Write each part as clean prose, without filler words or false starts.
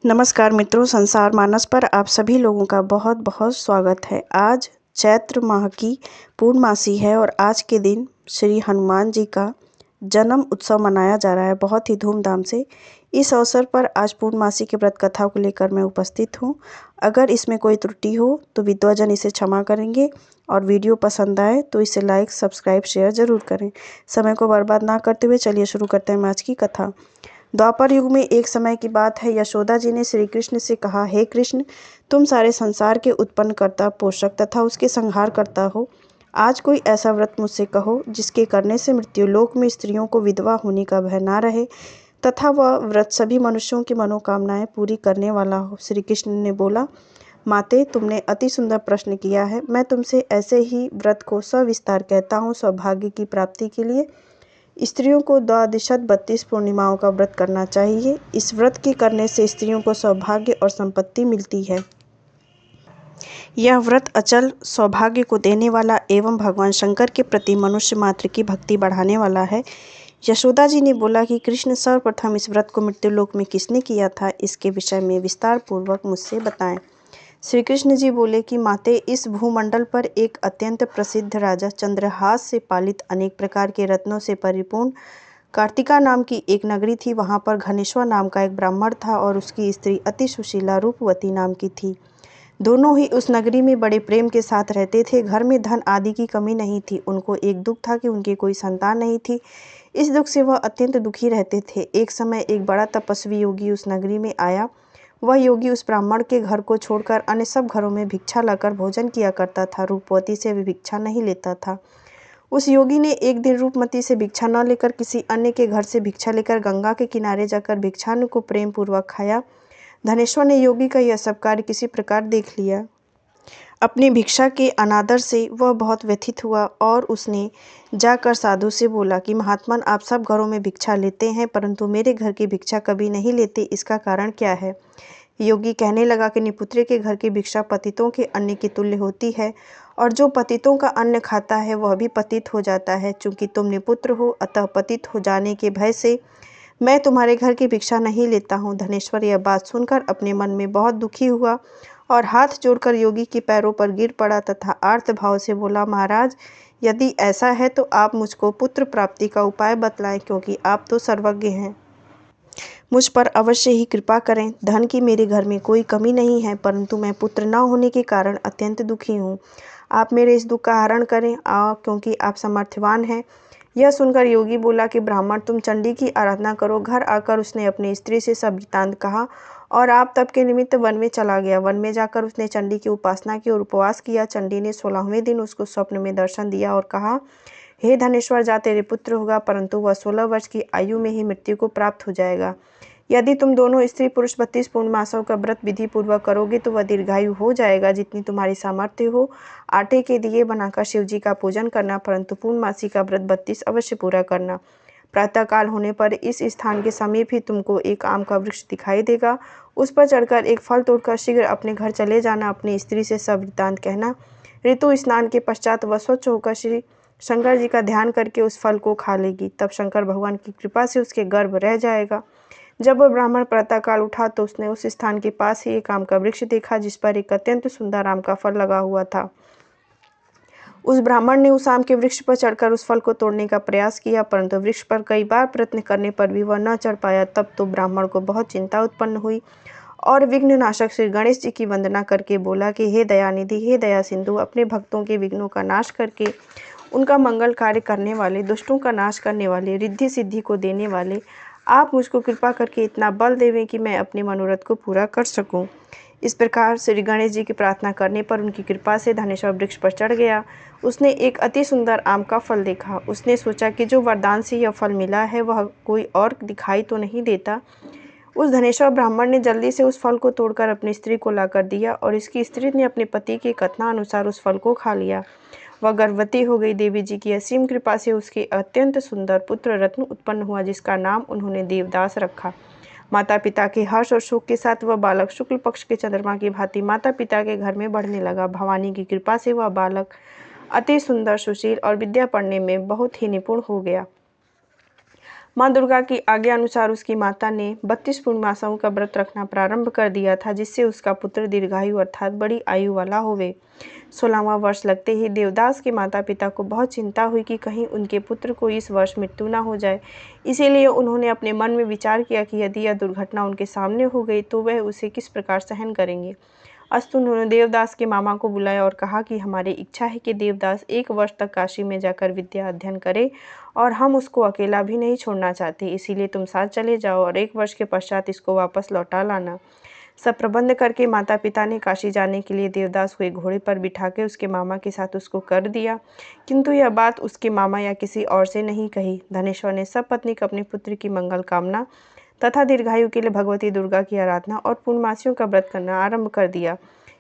नमस्कार मित्रों, संसार मानस पर आप सभी लोगों का बहुत बहुत स्वागत है। आज चैत्र माह की पूर्णमासी है और आज के दिन श्री हनुमान जी का जन्म उत्सव मनाया जा रहा है बहुत ही धूमधाम से। इस अवसर पर आज पूर्णमासी की व्रत कथा को लेकर मैं उपस्थित हूँ। अगर इसमें कोई त्रुटि हो तो विद्वजन इसे क्षमा करेंगे और वीडियो पसंद आए तो इसे लाइक, सब्सक्राइब, शेयर ज़रूर करें। समय को बर्बाद ना करते हुए चलिए शुरू करते हैं आज की कथा। द्वापर युग में एक समय की बात है, यशोदा जी ने श्री कृष्ण से कहा, हे कृष्ण, तुम सारे संसार के उत्पन्न करता, पोषक तथा उसके संहार करता हो। आज कोई ऐसा व्रत मुझसे कहो जिसके करने से मृत्युलोक में स्त्रियों को विधवा होने का भय ना रहे तथा वह व्रत सभी मनुष्यों की मनोकामनाएं पूरी करने वाला हो। श्री कृष्ण ने बोला, माते, तुमने अति सुंदर प्रश्न किया है। मैं तुमसे ऐसे ही व्रत को सविस्तार कहता हूँ। सौभाग्य की प्राप्ति के लिए स्त्रियों को द्वादशत 32 पूर्णिमाओं का व्रत करना चाहिए। इस व्रत के करने से स्त्रियों को सौभाग्य और संपत्ति मिलती है। यह व्रत अचल सौभाग्य को देने वाला एवं भगवान शंकर के प्रति मनुष्य मात्र की भक्ति बढ़ाने वाला है। यशोदा जी ने बोला कि कृष्ण, सर्वप्रथम इस व्रत को मृत्युलोक में किसने किया था, इसके विषय में विस्तार पूर्वक मुझसे बताएं। श्री कृष्ण जी बोले कि माते, इस भूमंडल पर एक अत्यंत प्रसिद्ध राजा चंद्रहास से पालित अनेक प्रकार के रत्नों से परिपूर्ण कार्तिका नाम की एक नगरी थी। वहां पर घनेश्वर नाम का एक ब्राह्मण था और उसकी स्त्री अति सुशीला रूपवती नाम की थी। दोनों ही उस नगरी में बड़े प्रेम के साथ रहते थे। घर में धन आदि की कमी नहीं थी। उनको एक दुख था कि उनकी कोई संतान नहीं थी। इस दुख से वह अत्यंत दुखी रहते थे। एक समय एक बड़ा तपस्वी योगी उस नगरी में आया। वह योगी उस ब्राह्मण के घर को छोड़कर अन्य सब घरों में भिक्षा लाकर भोजन किया करता था। रूपवती से भी भिक्षा नहीं लेता था। उस योगी ने एक दिन रूपमती से भिक्षा न लेकर किसी अन्य के घर से भिक्षा लेकर गंगा के किनारे जाकर भिक्षानु को प्रेम पूर्वक खाया। धनेश्वर ने योगी का यह सब कार्य किसी प्रकार देख लिया। अपनी भिक्षा के अनादर से वह बहुत व्यथित हुआ और उसने जाकर साधु से बोला कि महात्मन, आप सब घरों में भिक्षा लेते हैं परंतु मेरे घर की भिक्षा कभी नहीं लेते, इसका कारण क्या है? योगी कहने लगा कि निपुत्र के घर की भिक्षा पतितों के अन्न की तुल्य होती है और जो पतितों का अन्न खाता है वह भी पतित हो जाता है। चूंकि तुम निपुत्र हो, अतः पतित हो जाने के भय से मैं तुम्हारे घर की भिक्षा नहीं लेता हूँ। धनेश्वर यह बात सुनकर अपने मन में बहुत दुखी हुआ और हाथ जोड़कर योगी के पैरों पर गिर पड़ा तथा आर्त भाव से बोला, महाराज, यदि ऐसा है तो आप मुझको पुत्र प्राप्ति का उपाय बतलाएं, क्योंकि आप तो सर्वज्ञ हैं। मुझ पर अवश्य ही कृपा करें। धन की मेरे घर में कोई कमी नहीं है, परंतु मैं पुत्र न होने के कारण अत्यंत दुखी हूँ। आप मेरे इस दुख का हरण करें, क्योंकि आप समर्थवान हैं। यह सुनकर योगी बोला कि ब्राह्मण, तुम चंडी की आराधना करो। घर आकर उसने अपनी स्त्री से सब वृत्तांत कहा और आप तप के निमित्त वन में चला गया। वन में जाकर उसने चंडी की उपासना की और उपवास किया। चंडी ने 16वें दिन उसको स्वप्न में दर्शन दिया और कहा, हे धनेश्वर, जा तेरे पुत्र होगा, परंतु वह 16 वर्ष की आयु में ही मृत्यु को प्राप्त हो जाएगा। यदि तुम दोनों स्त्री पुरुष 32 पूर्णमासों का व्रत विधि पूर्वक करोगे तो वह दीर्घायु हो जाएगा। जितनी तुम्हारी सामर्थ्य हो आटे के दिए बनाकर शिव जी का पूजन करना, परंतु पूर्णमासी का व्रत 32 अवश्य पूरा करना। प्रातःकाल होने पर इस स्थान के समीप ही तुमको एक आम का वृक्ष दिखाई देगा। उस पर चढ़कर एक फल तोड़कर शीघ्र अपने घर चले जाना। अपनी स्त्री से सब वृत्तांत कहना। ऋतु स्नान के पश्चात वह स्वच्छ होकर श्री शंकर जी का ध्यान करके उस फल को खा लेगी। तब शंकर भगवान की कृपा से उसके गर्भ रह जाएगा। जब वह ब्राह्मण प्रातःकाल उठा तो उसने उस स्थान के पास ही एक आम का वृक्ष देखा जिस पर एक अत्यंत सुंदर आम का फल लगा हुआ था। उस ब्राह्मण ने उस आम के वृक्ष पर चढ़कर उस फल को तोड़ने का प्रयास किया, परंतु वृक्ष पर कई बार प्रयत्न करने पर भी वह न चढ़ पाया। तब तो ब्राह्मण को बहुत चिंता उत्पन्न हुई और विघ्ननाशक श्री गणेश जी की वंदना करके बोला कि हे दयानिधि, हे दया सिंधु, अपने भक्तों के विघ्नों का नाश करके उनका मंगल कार्य करने वाले, दुष्टों का नाश करने वाले, रिद्धि सिद्धि को देने वाले, आप मुझको कृपा करके इतना बल देवें कि मैं अपने मनोरथ को पूरा कर सकूं। इस प्रकार श्री गणेश जी की प्रार्थना करने पर उनकी कृपा से धनेश्वर वृक्ष पर चढ़ गया। उसने एक अति सुंदर आम का फल देखा। उसने सोचा कि जो वरदान से यह फल मिला है वह कोई और दिखाई तो नहीं देता। उस धनेश्वर ब्राह्मण ने जल्दी से उस फल को तोड़कर अपनी स्त्री को लाकर दिया और इसकी स्त्री ने अपने पति के कथनानुसार उस फल को खा लिया। वह गर्भवती हो गई। देवी जी की असीम कृपा से उसके अत्यंत सुंदर पुत्र रत्न उत्पन्न हुआ, जिसका नाम उन्होंने देवदास रखा। माता पिता के हर्ष और शोक के साथ वह बालक शुक्ल पक्ष के चंद्रमा की भांति माता पिता के घर में बढ़ने लगा। भवानी की कृपा से वह बालक अति सुंदर, सुशील और विद्या पढ़ने में बहुत ही निपुण हो गया। माँ दुर्गा की आज्ञा अनुसार उसकी माता ने 32 पूर्णमासों का व्रत रखना प्रारंभ कर दिया था, जिससे उसका पुत्र दीर्घायु अर्थात बड़ी आयु वाला होवे। 16वां वर्ष लगते ही देवदास के माता पिता को बहुत चिंता हुई कि कहीं उनके पुत्र को इस वर्ष मृत्यु न हो जाए। इसीलिए उन्होंने अपने मन में विचार किया कि यदि यह दुर्घटना उनके सामने हो गई तो वह उसे किस प्रकार सहन करेंगे। अस्तु उन्होंने देवदास के मामा को बुलाया और कहा कि हमारी इच्छा है कि देवदास 1 वर्ष तक काशी में जाकर विद्या अध्ययन करे और हम उसको अकेला भी नहीं छोड़ना चाहते, इसीलिए तुम साथ चले जाओ और 1 वर्ष के पश्चात इसको वापस लौटा लाना। सब प्रबंध करके माता पिता ने काशी जाने के लिए देवदास को एक घोड़े पर बिठा के उसके मामा के साथ उसको कर दिया, किंतु यह बात उसके मामा या किसी और से नहीं कही। धनेश्वर ने सब पत्नी को अपने पुत्र की मंगल कामना तथा दीर्घायु के लिए भगवती दुर्गा की आराधना और पूर्णमासियों का व्रत करना आरंभ कर दिया।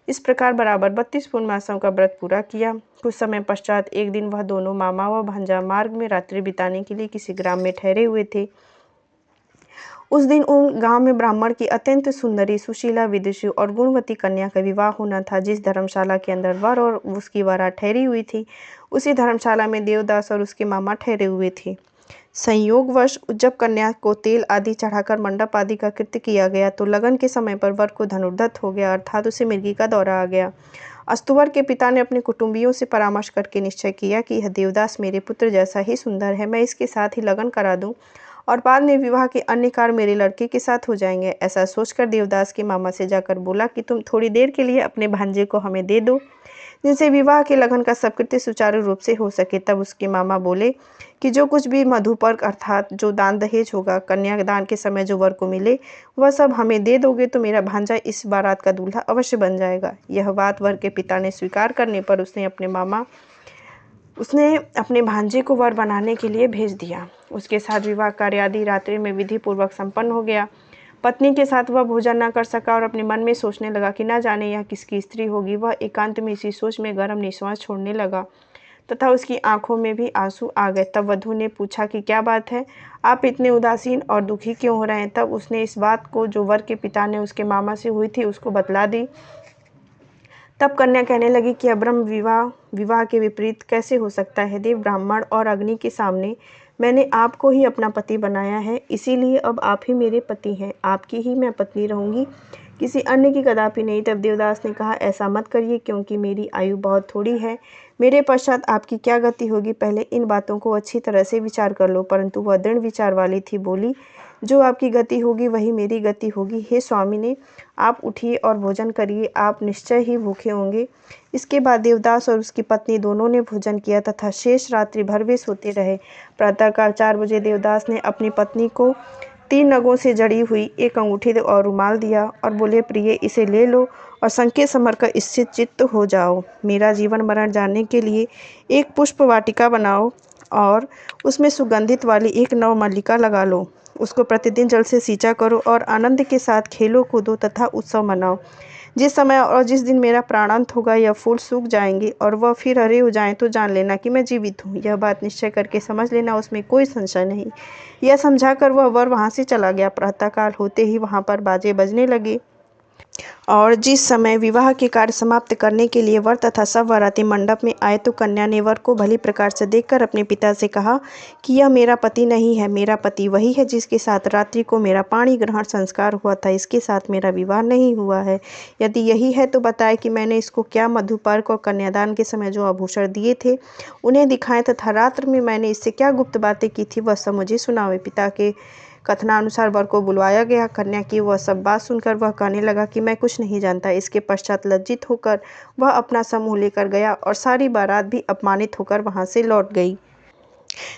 इस प्रकार बराबर 32 पूर्णमासों का व्रत पूरा किया। कुछ समय पश्चात एक दिन वह दोनों मामा व भांजा मार्ग में रात्रि बिताने के लिए किसी ग्राम में ठहरे हुए थे। उस दिन उन गांव में ब्राह्मण की अत्यंत सुंदरी, सुशीला, विदुषी और गुणवती कन्या का विवाह होना था। जिस धर्मशाला के अंदर वर और उसकी वरा ठहरी हुई थी, उसी धर्मशाला में देवदास और उसके मामा ठहरे हुए थे। संयोगवश जब कन्या को तेल आदि चढ़ाकर मंडप आदि का कृत्य किया गया तो लगन के समय पर वर को धनुर्धत हो गया, अर्थात उसे मृगी का दौरा आ गया। अस्तुवर के पिता ने अपने कुटुंबियों से परामर्श करके निश्चय किया कि यह देवदास मेरे पुत्र जैसा ही सुंदर है, मैं इसके साथ ही लगन करा दूं और बाद में विवाह के अन्य कार्य मेरे लड़के के साथ हो जाएंगे। ऐसा सोचकर देवदास के मामा से जाकर बोला कि तुम थोड़ी देर के लिए अपने भांजे को हमें दे दो, जिनसे विवाह के लगन का सब कृत्य सुचारू रूप से हो सके। तब उसके मामा बोले कि जो कुछ भी मधुपर्क अर्थात जो दान दहेज होगा, कन्यादान के समय जो वर को मिले, वह सब हमें दे दोगे तो मेरा भांजा इस बारात का दूल्हा अवश्य बन जाएगा। यह बात वर के पिता ने स्वीकार करने पर उसने अपने भांजे को वर बनाने के लिए भेज दिया। उसके साथ विवाह कार्य आदि रात्रि में विधि पूर्वक संपन्न हो गया। पत्नी के साथ वह भोजन न कर सका और अपने मन में सोचने लगा कि न जाने यह किसकी स्त्री होगी। वह एकांत में इसी सोच में गर्म निश्वास छोड़ने लगा तथा उसकी आंखों में भी आंसू आ गए। तब वधू ने पूछा कि क्या बात है, आप इतने उदासीन और दुखी क्यों हो रहे हैं। तब उसने इस बात को जो वर के पिता ने उसके मामा से हुई थी उसको बतला दी। तब कन्या कहने लगी कि अब्रह्म विवाह के विपरीत कैसे हो सकता है। देव, ब्राह्मण और अग्नि के सामने मैंने आपको ही अपना पति बनाया है, इसीलिए अब आप ही मेरे पति हैं, आपकी ही मैं पत्नी रहूंगी, किसी अन्य की कदापि नहीं। तब देवदास ने कहा, ऐसा मत करिए, क्योंकि मेरी आयु बहुत थोड़ी है, मेरे पश्चात आपकी क्या गति होगी, पहले इन बातों को अच्छी तरह से विचार कर लो। परंतु वह दृढ़ विचार वाली थी, बोली, जो आपकी गति होगी वही मेरी गति होगी। हे स्वामी ने, आप उठिए और भोजन करिए, आप निश्चय ही भूखे होंगे। इसके बाद देवदास और उसकी पत्नी दोनों ने भोजन किया तथा शेष रात्रि भर वे सोते रहे। प्रातःकाल 4 बजे देवदास ने अपनी पत्नी को 3 नगों से जड़ी हुई एक अंगूठी और रुमाल दिया और बोले, प्रिय, इसे ले लो और संकेत समर कर इससे चित्त हो जाओ। मेरा जीवन मरण जानने के लिए एक पुष्प वाटिका बनाओ और उसमें सुगंधित वाली एक नव मल्लिका लगा लो। उसको प्रतिदिन जल से सींचा करो और आनंद के साथ खेलो कूदो तथा उत्सव मनाओ। जिस समय और जिस दिन मेरा प्राणांत होगा, यह फूल सूख जाएंगे और वह फिर हरे हो जाएं तो जान लेना कि मैं जीवित हूँ। यह बात निश्चय करके समझ लेना, उसमें कोई संशय नहीं। यह समझाकर वह वर वहाँ से चला गया। प्रातःकाल होते ही वहाँ पर बाजे बजने लगे और जिस समय विवाह के कार्य समाप्त करने के लिए वर तथा सब बाराती मंडप में आए तो कन्या ने वर को भली प्रकार से देखकर अपने पिता से कहा कि यह मेरा पति नहीं है, मेरा पति वही है जिसके साथ रात्रि को मेरा पाणी ग्रहण संस्कार हुआ था, इसके साथ मेरा विवाह नहीं हुआ है। यदि यही है तो बताए कि मैंने इसको क्या मधुपर्क और कन्यादान के समय जो आभूषण दिए थे उन्हें दिखाएं तथा रात्र में मैंने इससे क्या गुप्त बातें की थी वह सब मुझे सुनावे। पिता के कथनानुसार वर को बुलवाया गया। कन्या की वह सब बात सुनकर वह कहने लगा कि मैं कुछ नहीं जानता। इसके पश्चात लज्जित होकर वह अपना समूह लेकर गया और सारी बारात भी अपमानित होकर वहां से लौट गई।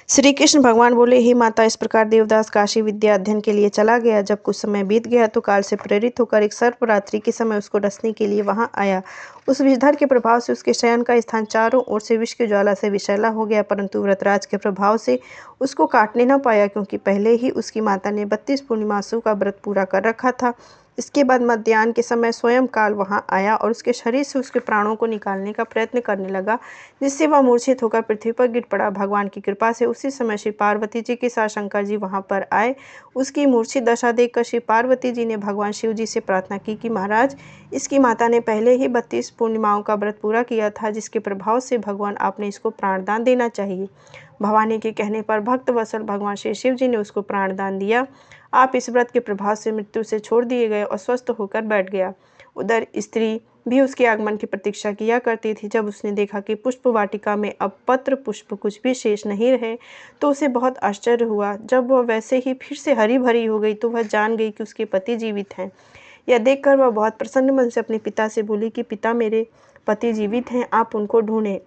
श्री कृष्ण भगवान बोले, हे माता, इस प्रकार देवदास काशी विद्या अध्ययन के लिए चला गया। जब कुछ समय बीत गया तो काल से प्रेरित होकर एक सर्प रात्रि के समय उसको डसने के लिए वहां आया। उस विषधर के प्रभाव से उसके शयन का स्थान चारों ओर से विष की ज्वाला से विषैला हो गया, परंतु व्रतराज के प्रभाव से उसको काटने न पाया, क्योंकि पहले ही उसकी माता ने 32 पूर्णिमासों का व्रत पूरा कर रखा था। इसके बाद मध्याह्न के समय स्वयं काल वहां आया और उसके शरीर से उसके प्राणों को निकालने का प्रयत्न करने लगा, जिससे वह मूर्छित होकर पृथ्वी पर गिर पड़ा। भगवान की कृपा से उसी समय श्री पार्वती जी के साथ शंकर जी वहां पर आए। उसकी मूर्छित दशा देखकर श्री पार्वती जी ने भगवान शिव जी से प्रार्थना की कि महाराज, इसकी माता ने पहले ही 32 पूर्णिमाओं का व्रत पूरा किया था, जिसके प्रभाव से भगवान आपने इसको प्राणदान देना चाहिए। भवानी के कहने पर भक्त वत्सल भगवान श्री शिव जी ने उसको प्राणदान दिया। आप इस व्रत के प्रभाव से मृत्यु से छोड़ दिए गए और स्वस्थ होकर बैठ गया। उधर स्त्री भी उसके आगमन की प्रतीक्षा किया करती थी। जब उसने देखा कि पुष्प वाटिका में अब पत्र पुष्प कुछ भी शेष नहीं रहे, तो उसे बहुत आश्चर्य हुआ। जब वह वैसे ही फिर से हरी भरी हो गई तो वह जान गई कि उसके पति जीवित हैं। यह देखकर वह बहुत प्रसन्न मन से अपने पिता से बोली कि पिता, मेरे पति जीवित हैं, आप उनको ढूंढें।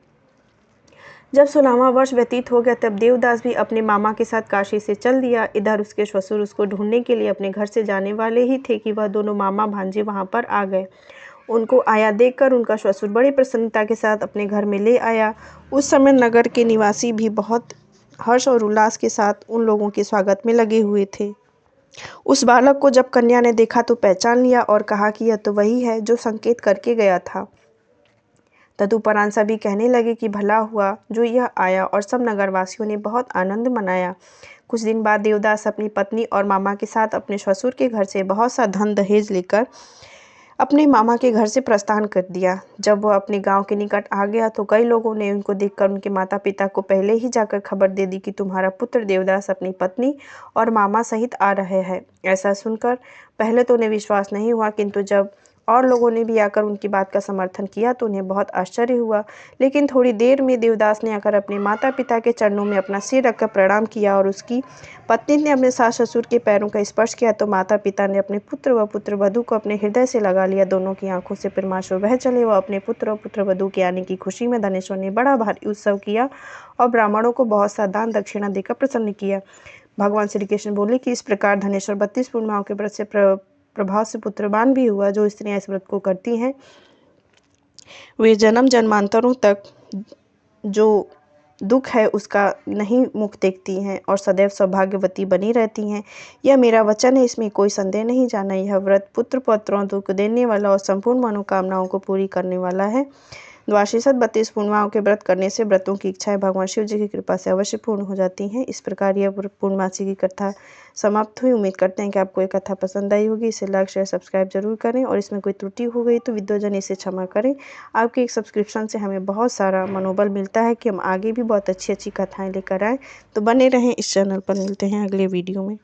जब 16वां वर्ष व्यतीत हो गया तब देवदास भी अपने मामा के साथ काशी से चल दिया। इधर उसके ससुर उसको ढूंढने के लिए अपने घर से जाने वाले ही थे कि वह दोनों मामा भांजे वहां पर आ गए। उनको आया देखकर उनका ससुर बड़ी प्रसन्नता के साथ अपने घर में ले आया। उस समय नगर के निवासी भी बहुत हर्ष और उल्लास के साथ उन लोगों के स्वागत में लगे हुए थे। उस बालक को जब कन्या ने देखा तो पहचान लिया और कहा कि यह तो वही है जो संकेत करके गया था। तदुपरांत सभी कहने लगे कि भला हुआ जो यह आया, और सब नगरवासियों ने बहुत आनंद मनाया। कुछ दिन बाद देवदास अपनी पत्नी और मामा के साथ अपने ससुर के घर से बहुत सा धन दहेज लेकर अपने मामा के घर से प्रस्थान कर दिया। जब वह अपने गांव के निकट आ गया तो कई लोगों ने उनको देखकर उनके माता पिता को पहले ही जाकर खबर दे दी कि तुम्हारा पुत्र देवदास अपनी पत्नी और मामा सहित आ रहे हैं। ऐसा सुनकर पहले तो उन्हें विश्वास नहीं हुआ, किंतु जब और लोगों ने भी आकर उनकी बात का समर्थन किया तो उन्हें बहुत आश्चर्य हुआ। लेकिन थोड़ी देर में देवदास ने आकर अपने माता पिता के चरणों में अपना सिर रखकर प्रणाम किया और उसकी पत्नी ने अपने सास ससुर के पैरों का स्पर्श किया तो माता पिता ने अपने पुत्र व पुत्र वधू को अपने हृदय से लगा लिया। दोनों की आंखों से प्रेमाश्रु बह चले। वह अपने पुत्र और पुत्र वधू के आने की खुशी में धनेश्वर ने बड़ा भारी उत्सव किया और ब्राह्मणों को बहुत सा दान दक्षिणा देकर प्रसन्न किया। भगवान श्री कृष्ण बोले कि इस प्रकार धनेश्वर 32 पूर्णिमाओं के व्रत से प्रभाव से पुत्रवान भी हुआ। जो स्त्रियां इस व्रत को करती हैं वे जन्म जन्मांतरों तक जो दुख है उसका नहीं मुख देखती हैं और सदैव सौभाग्यवती बनी रहती हैं। यह मेरा वचन है, इसमें कोई संदेह नहीं जाना। यह व्रत पुत्र पौत्रों दुख देने वाला और संपूर्ण मनोकामनाओं को पूरी करने वाला है। द्वादशीसत 32 पूर्णिमाओं के व्रत करने से व्रतों की इच्छाएं भगवान शिव जी की कृपा से अवश्य पूर्ण हो जाती हैं। इस प्रकार यह पूर्णमासी की कथा समाप्त हुई। उम्मीद करते हैं कि आपको ये कथा पसंद आई होगी। इसे लाइक शेयर सब्सक्राइब जरूर करें और इसमें कोई त्रुटि हो गई तो विद्वजन इसे क्षमा करें। आपके एक सब्सक्रिप्शन से हमें बहुत सारा मनोबल मिलता है कि हम आगे भी बहुत अच्छी अच्छी कथाएँ लेकर आएँ। तो बने रहें इस चैनल पर। मिलते हैं अगले वीडियो में।